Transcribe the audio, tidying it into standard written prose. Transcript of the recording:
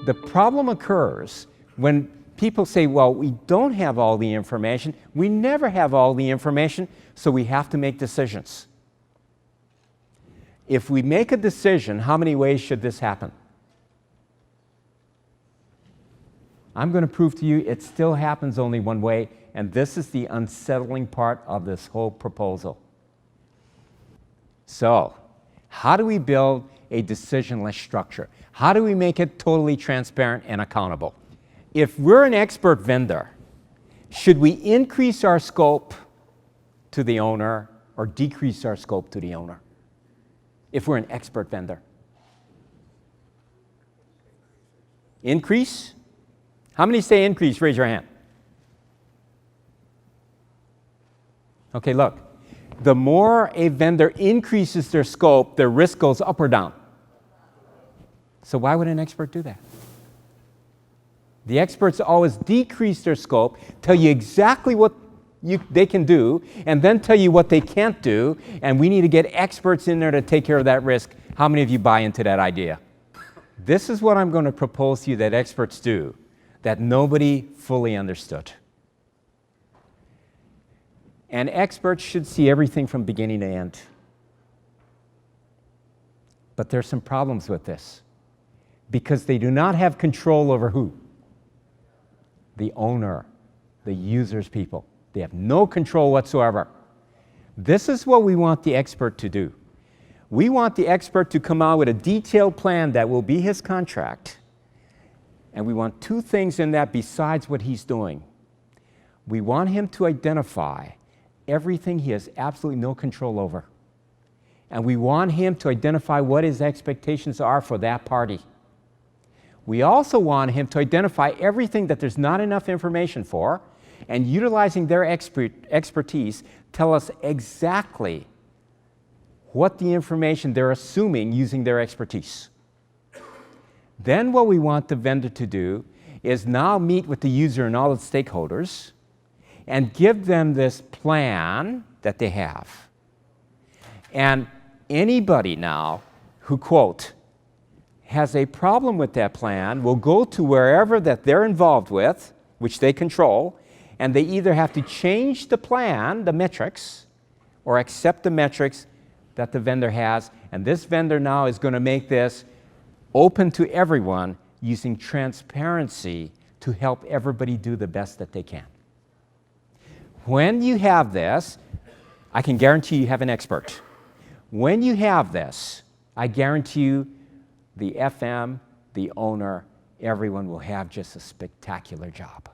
The problem occurs when people say, well, we don't have all the information. We never have all the information, so we have to make decisions. If we make a decision, how many ways should this happen? I'm going to prove to you it still happens only one way, and this is the unsettling part of this whole proposal. So, how do we build a decisionless structure? How do we make it totally transparent and accountable? If we're an expert vendor, should we increase our scope to the owner or decrease our scope to the owner? If we're an expert vendor. Increase? How many say increase? Raise your hand. Okay, look. The more a vendor increases their scope, their risk goes up or down. So why would an expert do that? The experts always decrease their scope, tell you exactly what they can do, and then tell you what they can't do, and we need to get experts in there to take care of that risk. How many of you buy into that idea? This is what I'm going to propose to you that experts do, that nobody fully understood. And experts should see everything from beginning to end. But there's some problems with this, because they do not have control over who? The owner, the user's people. They have no control whatsoever. This is what we want the expert to do. We want the expert to come out with a detailed plan that will be his contract. And we want two things in that besides what he's doing. We want him to identify everything he has absolutely no control over. And we want him to identify what his expectations are for that party. We also want him to identify everything that there's not enough information for, and utilizing their expertise, tell us exactly what the information they're assuming using their expertise. Then what we want the vendor to do is now meet with the user and all the stakeholders and give them this plan that they have. And anybody now who, quote, has a problem with that plan will go to wherever that they're involved with, which they control, and they either have to change the plan, the metrics, or accept the metrics that the vendor has. And this vendor now is going to make this open to everyone using transparency to help everybody do the best that they can. When you have this, I can guarantee you have an expert. When you have this, I guarantee you the FM, the owner, everyone will have just a spectacular job.